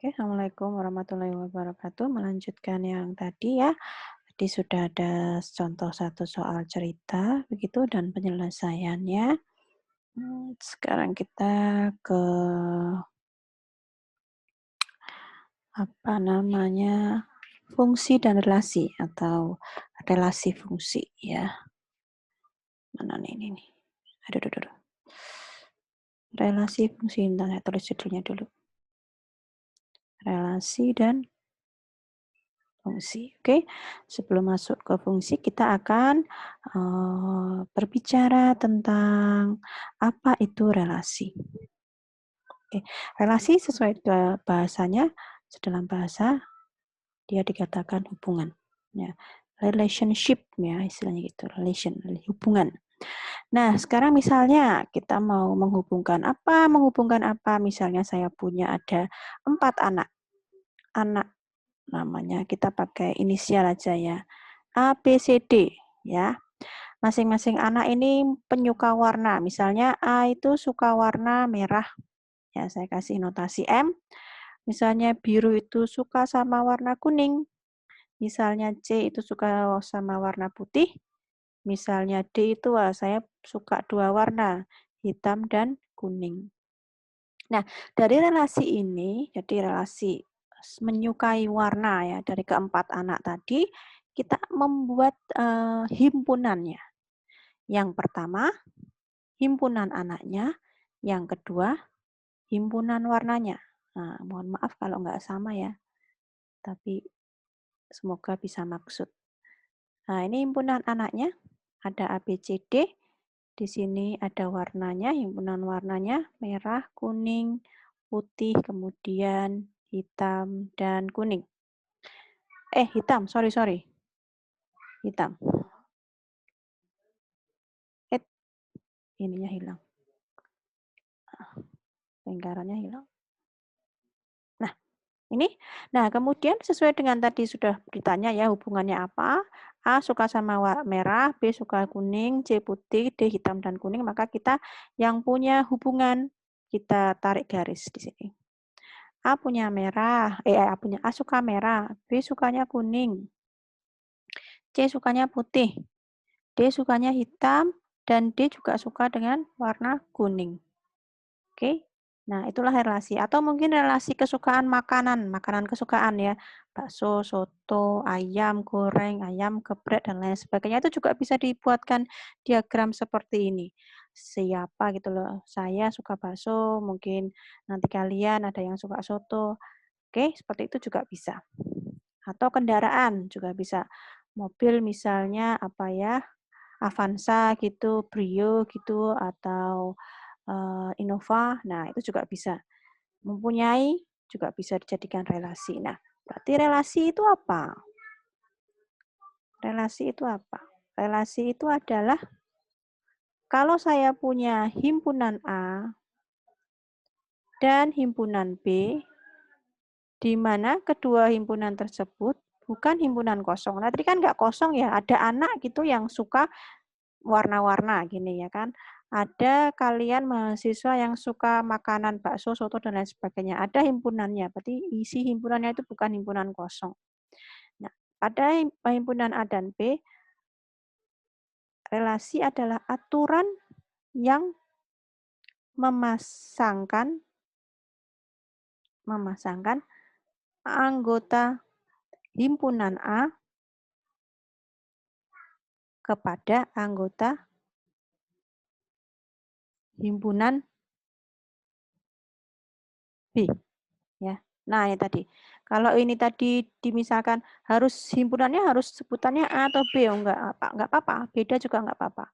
Oke, Assalamualaikum warahmatullahi wabarakatuh. Melanjutkan yang tadi ya. Tadi sudah ada contoh satu soal cerita, begitu, dan penyelesaiannya. Sekarang kita ke apa namanya, fungsi dan relasi atau relasi fungsi ya. Mana nih ini nih. Aduh, aduh, aduh. Relasi fungsi, bentar saya tulis judulnya dulu. Relasi dan fungsi. Oke, sebelum masuk ke fungsi, kita akan berbicara tentang apa itu relasi. Oke, relasi sesuai bahasanya, dalam bahasa dia dikatakan hubungan. Ya, relationship ya istilahnya gitu, hubungan. Nah, sekarang misalnya kita mau menghubungkan apa? Misalnya saya punya ada 4 anak. Anak namanya kita pakai inisial aja ya. A, B, C, D ya. Masing-masing anak ini penyuka warna. Misalnya A itu suka warna merah. Ya, saya kasih notasi M. Misalnya biru itu suka sama warna kuning. Misalnya C itu suka sama warna putih. Misalnya D itu saya suka 2 warna, hitam dan kuning. Nah, dari relasi ini, jadi relasi menyukai warna ya dari keempat anak tadi, kita membuat himpunannya. Yang pertama, himpunan anaknya. Yang kedua, himpunan warnanya. Nah, mohon maaf kalau nggak sama ya, tapi semoga bisa maksud. Nah, ini himpunan anaknya, ada A, B, C, D. Di sini ada warnanya, himpunan warnanya merah, kuning, putih, kemudian hitam, dan kuning. Hitam, sorry. Hitam. Ininya hilang. Lingkarannya hilang. Nah, kemudian sesuai dengan tadi sudah ditanya ya hubungannya apa. A suka sama merah, B suka kuning, C putih, D hitam dan kuning. Maka kita yang punya hubungan kita tarik garis di sini. A punya merah, A suka merah, B sukanya kuning, C sukanya putih, D sukanya hitam, dan D juga suka dengan warna kuning. Oke. Nah, itulah relasi. Atau mungkin relasi kesukaan makanan kesukaan ya. Bakso, soto, ayam goreng, ayam geprek, dan lain sebagainya. Itu juga bisa dibuatkan diagram seperti ini. Siapa gitu loh. Saya suka bakso, mungkin nanti kalian ada yang suka soto. Oke, seperti itu juga bisa. Atau kendaraan juga bisa. Mobil misalnya apa ya, Avanza gitu, Brio gitu, atau Innova, nah itu juga bisa. Mempunyai juga bisa dijadikan relasi. Nah, berarti relasi itu apa? Relasi itu apa? Relasi itu adalah kalau saya punya himpunan A dan himpunan B, di mana kedua himpunan tersebut bukan himpunan kosong. Nah, tadi kan nggak kosong ya, ada anak gitu yang suka warna-warna gini ya kan. Ada kalian mahasiswa yang suka makanan bakso, soto, dan lain sebagainya. Ada himpunannya, berarti isi himpunannya itu bukan himpunan kosong. Nah, pada himpunan A dan B, relasi adalah aturan yang memasangkan anggota himpunan A kepada anggota himpunan B. Ya. Nah, ini tadi. Kalau ini tadi dimisalkan himpunannya harus sebutannya A atau B, enggak apa-apa, beda juga enggak apa-apa.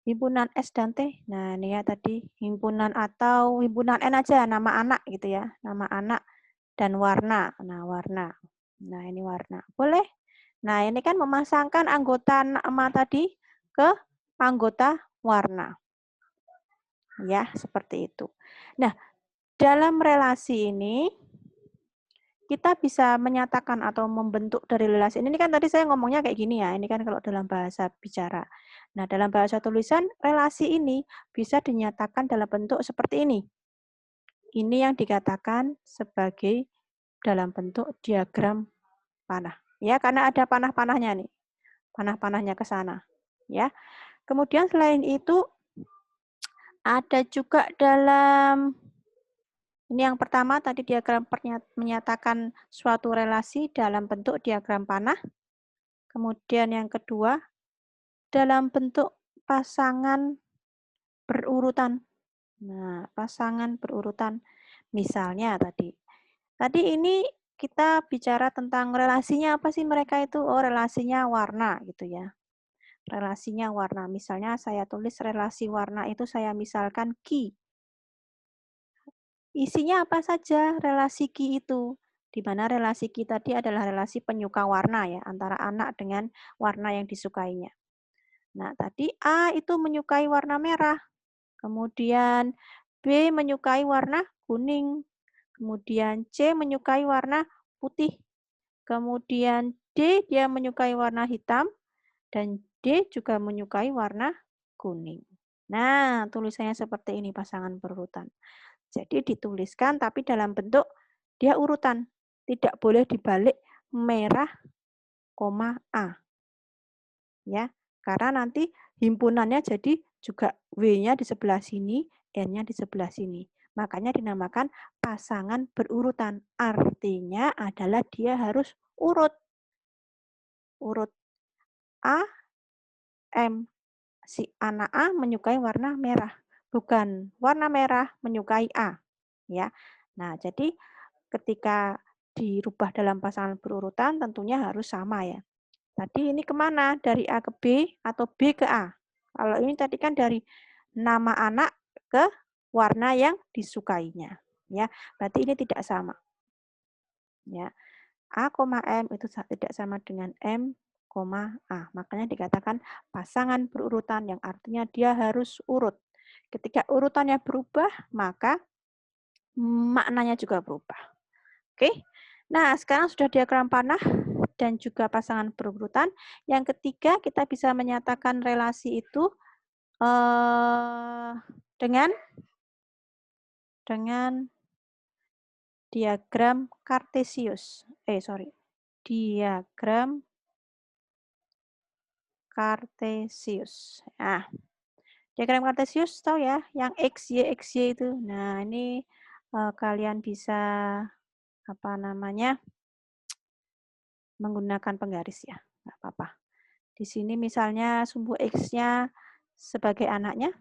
Himpunan S dan T. Nah, ini ya tadi himpunan atau himpunan N aja, nama anak gitu ya. Nama anak dan warna. Nah, warna. Nah, ini warna. Boleh? Nah, ini kan memasangkan anggota nama tadi ke anggota warna. Ya, seperti itu. Nah, dalam relasi ini kita bisa menyatakan atau membentuk dari relasi ini kan tadi saya ngomongnya kayak gini ya, ini kan kalau dalam bahasa bicara. Nah, dalam bahasa tulisan, relasi ini bisa dinyatakan dalam bentuk seperti ini. Ini yang dikatakan sebagai dalam bentuk diagram panah. Ya, karena ada panah-panahnya nih. Panah-panahnya ke sana. Ya. Kemudian selain itu ada juga dalam ini yang pertama tadi diagram menyatakan suatu relasi dalam bentuk diagram panah. Kemudian yang kedua dalam bentuk pasangan berurutan. Nah, pasangan berurutan. Misalnya tadi ini kita bicara tentang relasinya apa sih mereka itu? Oh, relasinya warna gitu ya. Relasinya warna. Misalnya saya tulis relasi warna itu saya misalkan Ki. Isinya apa saja relasi Ki itu? Di mana relasi Ki tadi adalah relasi penyuka warna ya, antara anak dengan warna yang disukainya. Nah, tadi A itu menyukai warna merah, kemudian B menyukai warna kuning, kemudian C menyukai warna putih, kemudian D dia menyukai warna hitam, dan D juga menyukai warna kuning. Nah, tulisannya seperti ini pasangan berurutan. Jadi dituliskan tapi dalam bentuk dia urutan. Tidak boleh dibalik merah, A. Ya, karena nanti himpunannya jadi juga W-nya di sebelah sini, N-nya di sebelah sini. Makanya dinamakan pasangan berurutan. Artinya adalah dia harus urut. Urut A, M. Si anak A menyukai warna merah, bukan warna merah menyukai A. Ya. Nah, jadi ketika dirubah dalam pasangan berurutan tentunya harus sama ya. Tadi ini kemana? Dari A ke B atau B ke A? Kalau ini tadi kan dari nama anak ke warna yang disukainya. Ya, berarti ini tidak sama. Ya, A, M itu tidak sama dengan M, A. Makanya dikatakan pasangan berurutan yang artinya dia harus urut. Ketika urutannya berubah, maka maknanya juga berubah. Oke. Nah, sekarang sudah diagram panah dan juga pasangan berurutan. Yang ketiga, kita bisa menyatakan relasi itu dengan diagram Kartesius. Diagram Kartesius. Nah, diagram Kartesius tahu ya, yang X, Y itu. Nah, ini kalian bisa apa namanya menggunakan penggaris ya, nggak apa-apa. Di sini misalnya sumbu X-nya sebagai anaknya,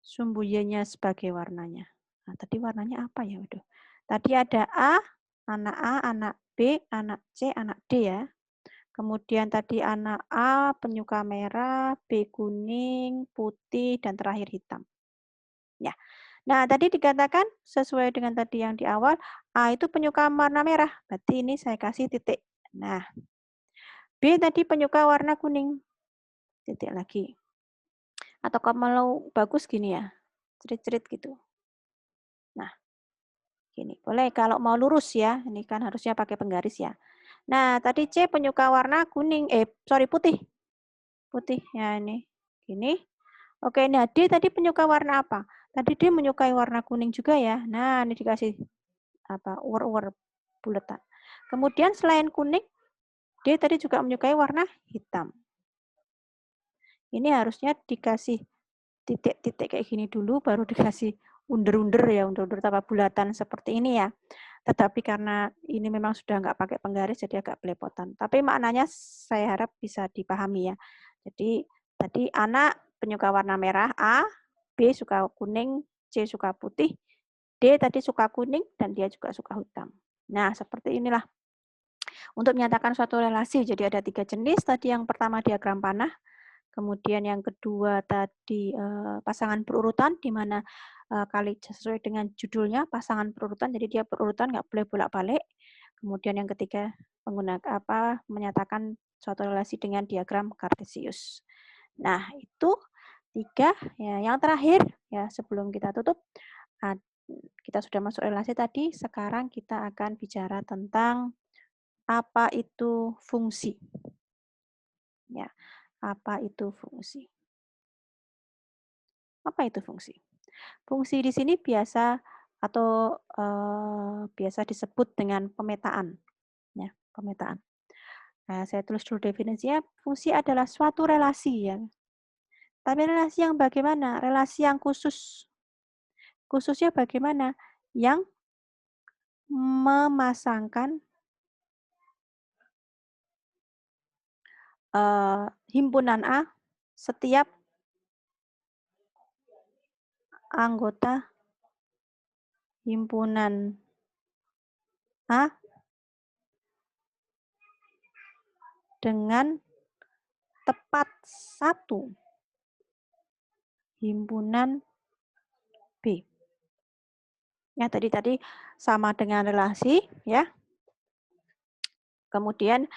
sumbu Y-nya sebagai warnanya. Nah, tadi warnanya apa ya? Waduh. Tadi ada A, anak B, anak C, anak D ya. Kemudian tadi anak A penyuka merah, B kuning, putih, dan terakhir hitam. Ya. Nah, tadi dikatakan sesuai dengan tadi yang di awal, A itu penyuka warna merah. Berarti ini saya kasih titik. Nah, B tadi penyuka warna kuning. Titik lagi. Atau kalau mau bagus gini ya, cerit-cerit gitu. Nah, gini. Boleh kalau mau lurus ya, ini kan harusnya pakai penggaris ya. Nah, tadi C penyuka warna kuning, putih. Putih ya ini. Gini. Oke, nah D tadi penyuka warna apa? Tadi D menyukai warna kuning juga ya. Nah, ini dikasih apa? Uwer-uwer buletan. Kemudian selain kuning, D tadi juga menyukai warna hitam. Ini harusnya dikasih titik-titik kayak gini dulu, baru dikasih under-under ya, under-under tanpa bulatan seperti ini ya. Tetapi karena ini memang sudah nggak pakai penggaris, jadi agak belepotan. Tapi maknanya saya harap bisa dipahami ya. Jadi tadi anak penyuka warna merah A, B suka kuning, C suka putih, D tadi suka kuning, dan dia juga suka hitam. Nah, seperti inilah. Untuk menyatakan suatu relasi, jadi ada 3 jenis. Tadi yang pertama diagram panah, kemudian yang kedua tadi pasangan berurutan, di mana kali sesuai dengan judulnya pasangan berurutan, jadi dia berurutan nggak boleh bolak-balik. Kemudian yang ketiga menyatakan suatu relasi dengan diagram Kartesius. Nah, itu 3 ya. Yang terakhir ya sebelum kita tutup, kita sudah masuk relasi tadi, sekarang kita akan bicara tentang apa itu fungsi. Ya. Apa itu fungsi? Apa itu fungsi? Fungsi di sini biasa atau biasa disebut dengan pemetaan, ya, pemetaan. Nah, saya tulis dulu definisinya, fungsi adalah suatu relasi ya. Tapi relasi yang bagaimana? Relasi yang khusus. Khususnya bagaimana? Yang memasangkan himpunan A, setiap anggota himpunan A dengan tepat satu himpunan B. Ya, tadi sama dengan relasi ya. Kemudian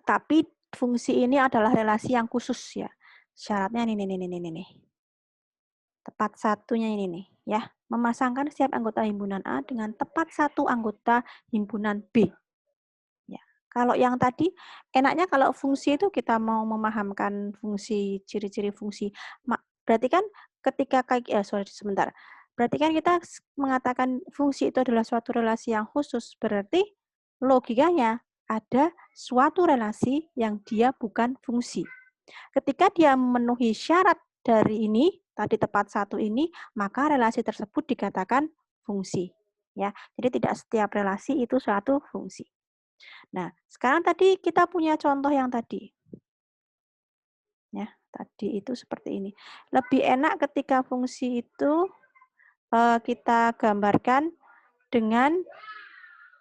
tapi fungsi ini adalah relasi yang khusus ya. Syaratnya ini. Tepat satunya ini nih ya. Memasangkan setiap anggota himpunan A dengan tepat satu anggota himpunan B. Ya. Kalau yang tadi enaknya kalau fungsi itu kita mau memahamkan fungsi, ciri-ciri fungsi. Berarti kan ketika sebentar. Berarti kan kita mengatakan fungsi itu adalah suatu relasi yang khusus, berarti logikanya ada suatu relasi yang dia bukan fungsi. Ketika dia memenuhi syarat dari ini, tadi tepat satu ini, maka relasi tersebut dikatakan fungsi. Ya, jadi tidak setiap relasi itu suatu fungsi. Nah, sekarang tadi kita punya contoh yang tadi. Ya, tadi itu seperti ini. Lebih enak ketika fungsi itu kita gambarkan dengan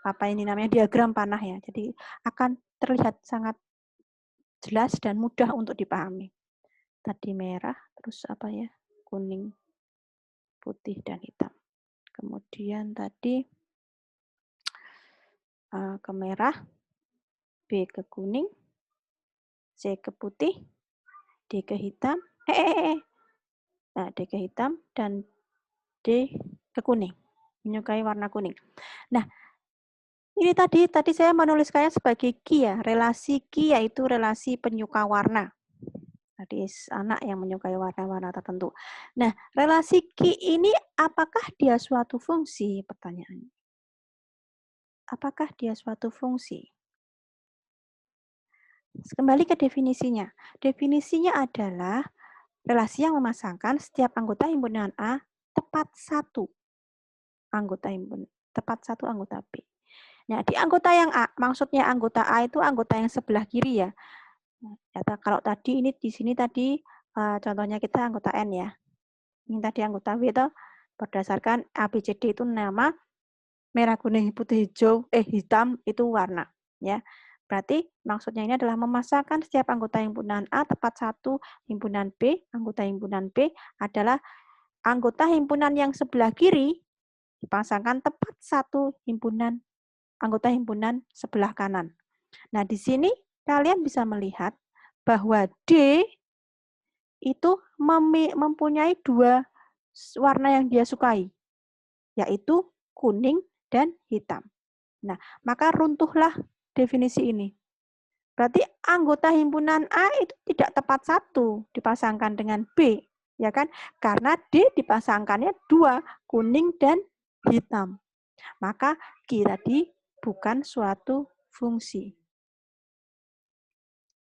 apa ini namanya diagram panah ya. Jadi akan terlihat sangat jelas dan mudah untuk dipahami. Tadi merah, terus apa ya? Kuning, putih, dan hitam. Kemudian tadi ke merah, B ke kuning, C ke putih, D ke hitam, Nah, D ke hitam, dan D ke kuning. Menyukai warna kuning. Nah, ini tadi saya menuliskannya sebagai Ki ya. Relasi Ki yaitu relasi penyuka warna. Tadi anak yang menyukai warna-warna tertentu. Nah, relasi Ki ini apakah dia suatu fungsi? Pertanyaannya. Apakah dia suatu fungsi? Kembali ke definisinya. Definisinya adalah relasi yang memasangkan setiap anggota himpunan A tepat satu anggota B. Nah, di anggota yang A, maksudnya anggota A itu anggota yang sebelah kiri ya. Kalau tadi ini di sini tadi contohnya kita anggota N ya. Ini tadi anggota W itu berdasarkan ABCD itu nama, merah, kuning, putih, hijau, hitam itu warna ya. Berarti maksudnya ini adalah memasangkan setiap anggota himpunan A tepat satu himpunan B. Anggota himpunan B adalah anggota himpunan yang sebelah kiri dipasangkan tepat satu anggota himpunan sebelah kanan. Nah, di sini kalian bisa melihat bahwa D itu mempunyai dua warna yang dia sukai, yaitu kuning dan hitam. Nah, maka runtuhlah definisi ini. Berarti anggota himpunan A itu tidak tepat satu dipasangkan dengan B, ya kan? Karena D dipasangkannya dua, kuning dan hitam. Maka Ki tadi bukan suatu fungsi.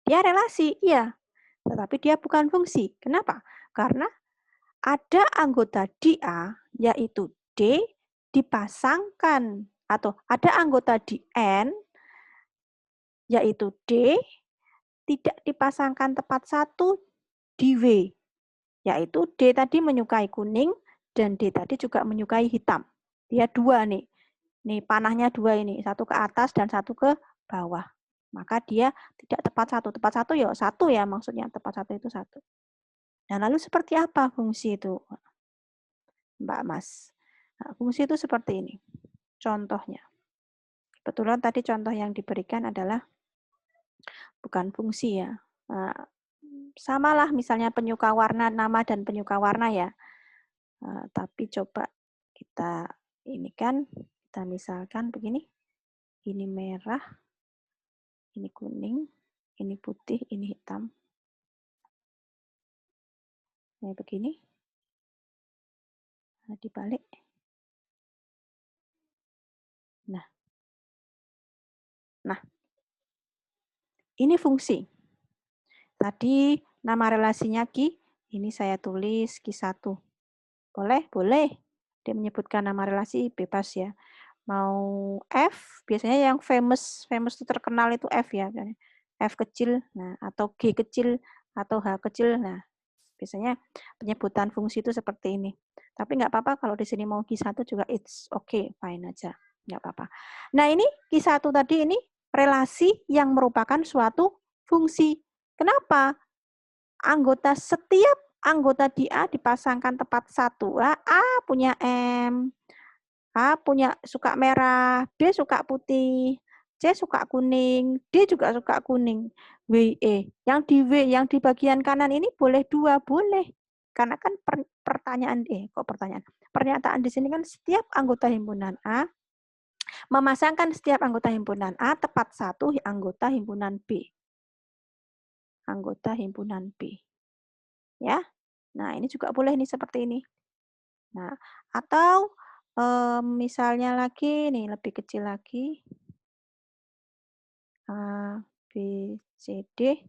Dia relasi, iya. Tetapi dia bukan fungsi. Kenapa? Karena ada anggota di A, yaitu D, dipasangkan. Atau ada anggota di N, yaitu D, tidak dipasangkan tepat satu di W. Yaitu D tadi menyukai kuning, dan D tadi juga menyukai hitam. Dia dua nih. Nih panahnya dua ini, satu ke atas dan satu ke bawah. Maka dia tidak tepat satu. Tepat satu ya satu ya maksudnya. Tepat satu itu satu. Nah, lalu seperti apa fungsi itu, Mbak Mas? Nah, fungsi itu seperti ini. Contohnya. Kebetulan tadi contoh yang diberikan adalah bukan fungsi ya. Nah, samalah misalnya penyuka warna, nama dan penyuka warna ya. Nah, tapi coba kita ini kan, kita misalkan begini. Ini merah, ini kuning, ini putih, ini hitam. Nah, begini. Nah, dibalik. Ini fungsi. Tadi nama relasinya Ki, ini saya tulis Q1. Boleh? Boleh. Dia menyebutkan nama relasi, bebas ya. Mau F, biasanya yang famous itu terkenal itu F ya. F kecil, nah, atau G kecil, atau H kecil. Nah, biasanya penyebutan fungsi itu seperti ini. Tapi nggak apa-apa kalau di sini mau Q1 juga it's okay, fine aja. Nggak apa-apa. Nah, ini Q1 tadi ini relasi yang merupakan suatu fungsi. Kenapa? Setiap anggota di A dipasangkan tepat satu. A punya M, A punya suka merah, B suka putih, C suka kuning, D juga suka kuning. Yang di W, yang di bagian kanan ini boleh 2, boleh. Karena kan pernyataan di sini kan setiap anggota himpunan A memasangkan setiap anggota himpunan A tepat satu anggota himpunan B. Anggota himpunan B. Ya. Nah, ini juga boleh nih seperti ini. Nah, atau misalnya lagi nih lebih kecil lagi. A, B, C, D.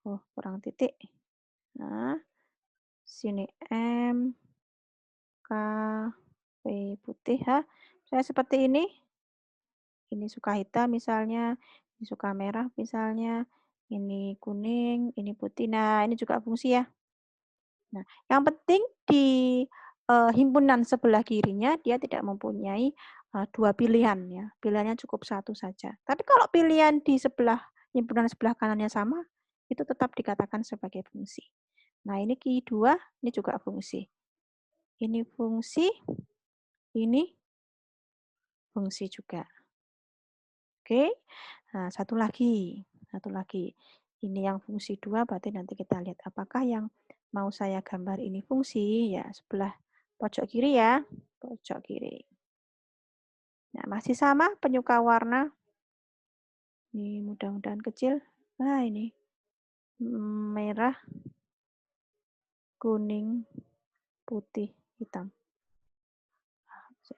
Oh, kurang titik. Nah, sini M, K, P, putih H. Saya seperti ini. Ini suka hitam misalnya, ini suka merah misalnya, ini kuning, ini putih. Nah, ini juga fungsi ya. Nah, yang penting di himpunan sebelah kirinya dia tidak mempunyai 2 pilihan ya. Pilihannya cukup satu saja. Tapi kalau pilihan di himpunan sebelah kanannya sama, itu tetap dikatakan sebagai fungsi. Nah, ini Q2, ini juga fungsi. Ini fungsi, ini fungsi juga. Oke. Nah, satu lagi. Ini yang fungsi 2, berarti nanti kita lihat apakah yang mau saya gambar ini fungsi, ya sebelah pojok kiri ya, pojok kiri. Nah, masih sama penyuka warna. Ini mudah-mudahan kecil. Nah, ini merah, kuning, putih, hitam.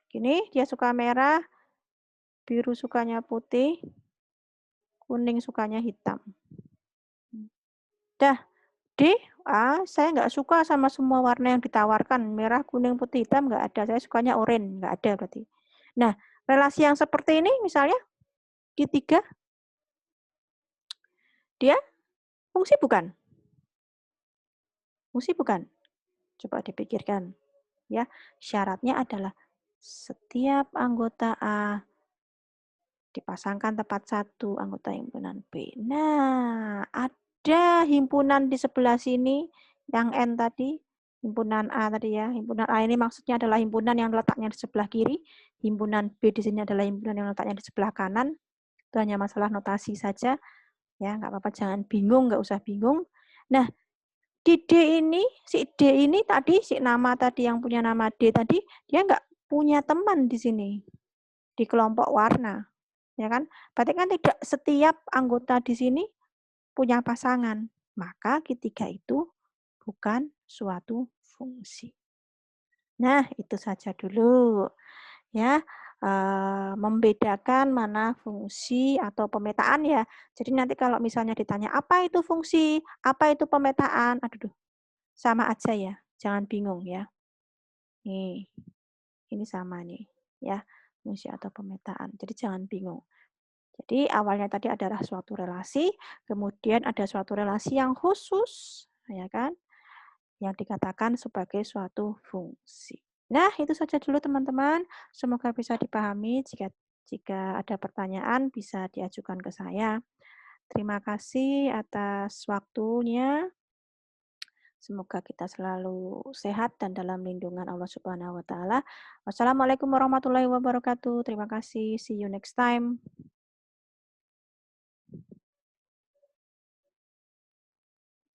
Gini, dia suka merah, biru sukanya putih, kuning sukanya hitam. Dah, D, saya nggak suka sama semua warna yang ditawarkan. Merah, kuning, putih, hitam nggak ada. Saya sukanya oranye, nggak ada berarti. Nah, relasi yang seperti ini misalnya Q3, dia fungsi bukan? Fungsi bukan? Coba dipikirkan. Ya, syaratnya adalah setiap anggota A dipasangkan tepat satu anggota himpunan B. Nah, ada himpunan di sebelah sini yang N tadi, himpunan A tadi ya. Himpunan A ini maksudnya adalah himpunan yang letaknya di sebelah kiri, himpunan B di sini adalah himpunan yang letaknya di sebelah kanan. Itu hanya masalah notasi saja. Ya, nggak apa-apa, jangan bingung, nggak usah bingung. Nah, di D ini, si D ini tadi, si nama tadi yang punya nama D tadi, dia nggak punya teman di sini, di kelompok warna. Ya kan? Berarti kan tidak setiap anggota di sini punya pasangan. Maka ketiga itu bukan suatu fungsi. Nah, itu saja dulu. Ya, membedakan mana fungsi atau pemetaan ya. Jadi nanti kalau misalnya ditanya apa itu fungsi, apa itu pemetaan, aduh, sama aja ya. Jangan bingung ya. Nih, ini sama nih ya, fungsi atau pemetaan. Jadi jangan bingung. Jadi awalnya tadi adalah suatu relasi, kemudian ada suatu relasi yang khusus, ya kan? Yang dikatakan sebagai suatu fungsi. Nah, itu saja dulu teman-teman. Semoga bisa dipahami. Jika ada pertanyaan bisa diajukan ke saya. Terima kasih atas waktunya. Semoga kita selalu sehat dan dalam lindungan Allah Subhanahu wa taala. Wassalamualaikum warahmatullahi wabarakatuh. Terima kasih. See you next time.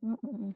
Mm-mm.